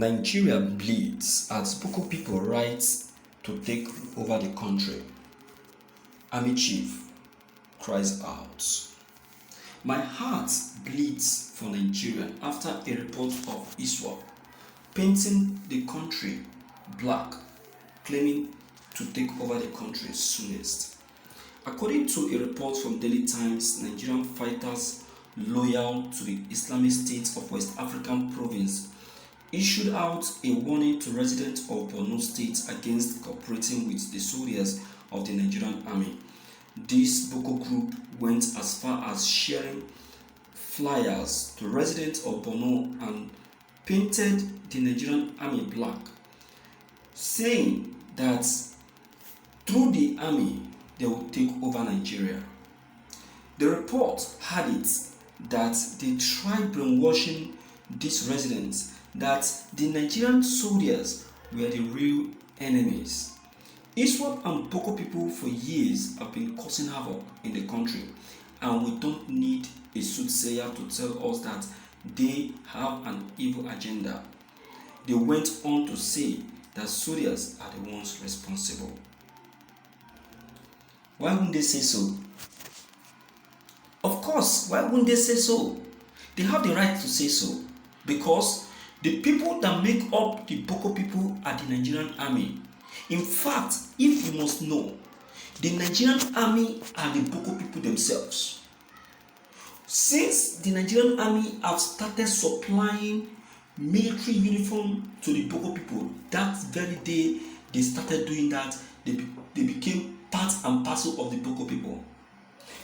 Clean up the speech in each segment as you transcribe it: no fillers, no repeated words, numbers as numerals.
Nigeria bleeds as Boko people rise to take over the country. Army chief cries out. My heart bleeds for Nigeria after a report of ISWAP painting the country black, claiming to take over the country soonest. According to a report from Daily Times, Nigerian fighters loyal to the Islamic State of West African province issued out a warning to residents of Borno State against cooperating with the soldiers of the Nigerian army. This Boko group went as far as sharing flyers to residents of Borno and painted the Nigerian army black, saying that through the army they will take over Nigeria. The report had it that they tried brainwashing these residents that the Nigerian soldiers were the real enemies. ISWAP and Boko people for years have been causing havoc in the country, and we don't need a soothsayer to tell us that they have an evil agenda. They went on to say that soldiers are the ones responsible. Why wouldn't they say so? Of course, why wouldn't they say so? They have the right to say so, because the people that make up the Boko people are the Nigerian army. In fact, if you must know, the Nigerian army are the Boko people themselves. Since the Nigerian army have started supplying military uniform to the Boko people, that very day they started doing that, they became part and parcel of the Boko people.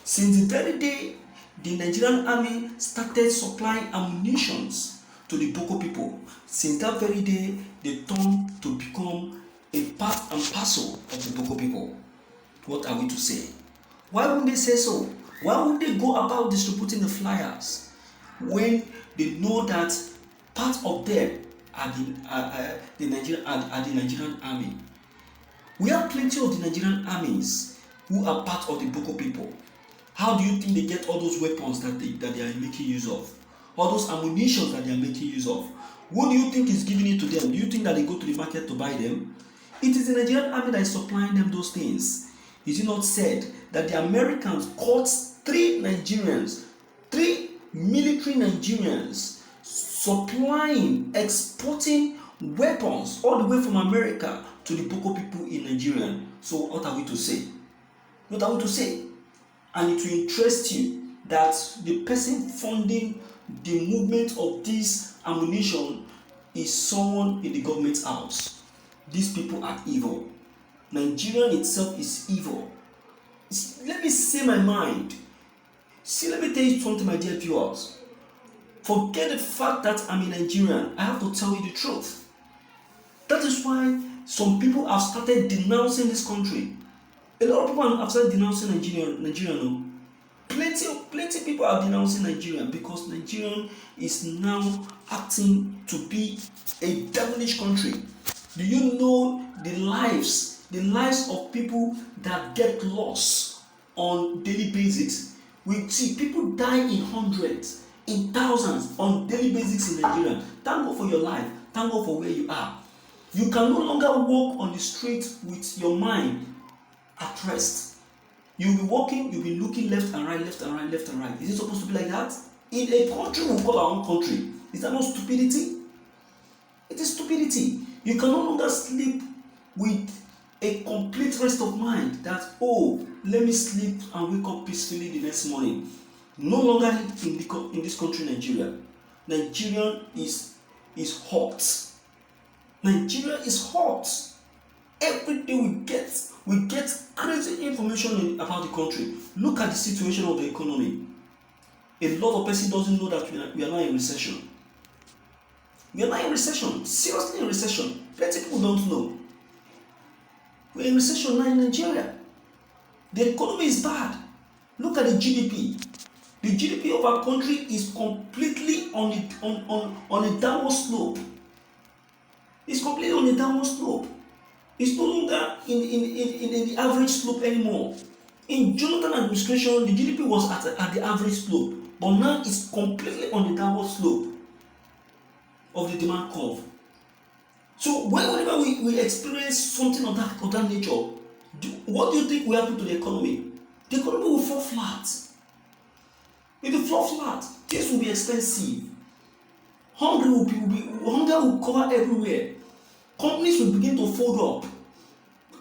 Since the very day the Nigerian army started supplying ammunition to the Boko people, since that very day they turned to become a part and parcel of the Boko people. What are we to say? Why wouldn't they say so? Why would they go about distributing the flyers when they know that part of them are the Nigerian army? We have plenty of the Nigerian armies who are part of the Boko people. How do you think they get all those weapons that they are making use of? All those ammunition that they are making use of? Who do you think is giving it to them? Do you think that they go to the market to buy them? It is the Nigerian army that is supplying them those things. Is it not said that the Americans caught three military Nigerians supplying, exporting weapons all the way from America to the Boko people in Nigeria? So what are we to say? What are we to say? And it will interest you that the person funding the movement of this ammunition is someone in the government house. These people are evil. Nigeria itself is evil. Let me say my mind. See, let me tell you something, my dear viewers. Forget the fact that I'm a Nigerian. I have to tell you the truth. That is why some people have started denouncing this country. A lot of people have started denouncing Nigeria. Plenty people are denouncing Nigeria because Nigeria is now acting to be a devilish country. Do you know the lives of people that get lost on daily basis? We see people die in hundreds, in thousands on daily basis in Nigeria. Thank God for your life. Thank God for where you are. You can no longer walk on the street with your mind at rest. You'll be walking, you'll be looking left and right, left and right, left and right. Is it supposed to be like that? In a country we call our own country, is that not stupidity? It is stupidity. You can no longer sleep with a complete rest of mind that, oh, let me sleep and wake up peacefully the next morning. No longer in this country, Nigeria. Nigeria is hot. Nigeria is hot. Every day we get crazy information about the country. Look at the situation of the economy. A lot of people doesn't know that we are not in recession. We are not in recession. Seriously in recession. Plenty people don't know. We are in recession now in Nigeria. The economy is bad. Look at the GDP. The GDP of our country is completely on a downward slope. It's completely on a downward slope. It's no longer in the average slope anymore. In Jonathan administration, the GDP was at the average slope, but now it's completely on the downward slope of the demand curve. So whenever we experience something of that nature, what do you think will happen to the economy? The economy will fall flat. It will fall flat. Things will be expensive. Hunger will cover everywhere. Companies will begin to fold up.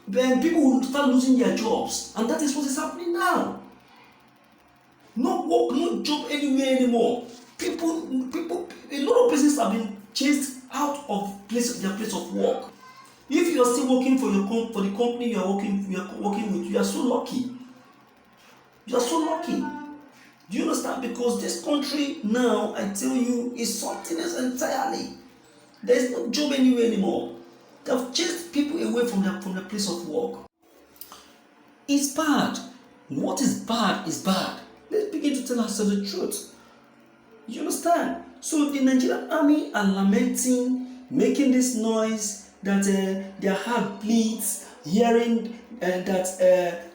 Then people will start losing their jobs, and that is what is happening now. No work, no job anywhere anymore. A lot of places have been chased out of their place of work. If you are still working for the company you are working with, you are so lucky. You are so lucky. Do you understand? Because this country now, I tell you, is something else entirely. There is no job anywhere anymore. They have chased people away from the place of work. It's bad. What is bad is bad. Let's begin to tell ourselves the truth. You understand? So the Nigerian army are lamenting, making this noise that their heart bleeds, hearing that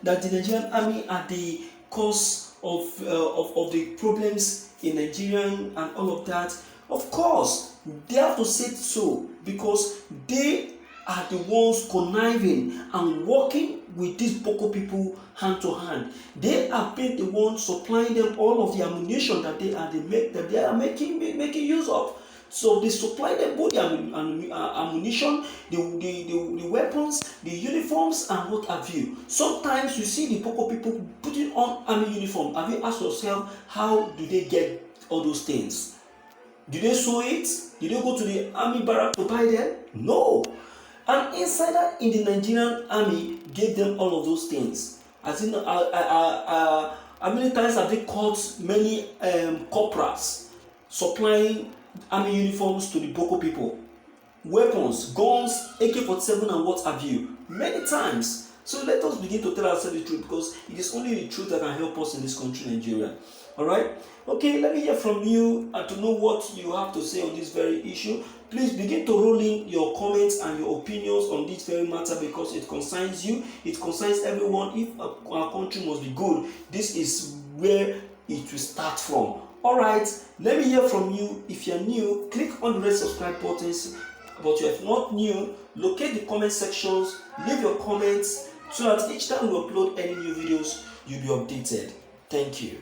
the Nigerian army are the cause of the problems in Nigeria and all of that. Of course, they have to say so because they are the ones conniving and working with these Boko people hand to hand. They have been the ones supplying them all of the ammunition that they are making use of. So they supply them both the ammunition, the weapons, the uniforms, and what have you. Sometimes you see the Boko people putting on army uniform. Have you asked yourself, how do they get all those things? Did they sew it? Did they go to the army barrack to buy them? No. An insider in the Nigerian army gave them all of those things. As in, how many times have they caught many corporals supplying army uniforms to the Boko people? Weapons, guns, AK-47 and what have you. Many times. So let us begin to tell ourselves the truth, because it is only the truth that can help us in this country, Nigeria. Alright? Okay, let me hear from you and to know what you have to say on this very issue. Please begin to roll in your comments and your opinions on this very matter, because it concerns you, it concerns everyone. If our country must be good, this is where it will start from. Alright, let me hear from you. If you're new, click on the red subscribe buttons. But if you're not new, locate the comment sections, leave your comments, so that each time we upload any new videos, you'll be updated. Thank you.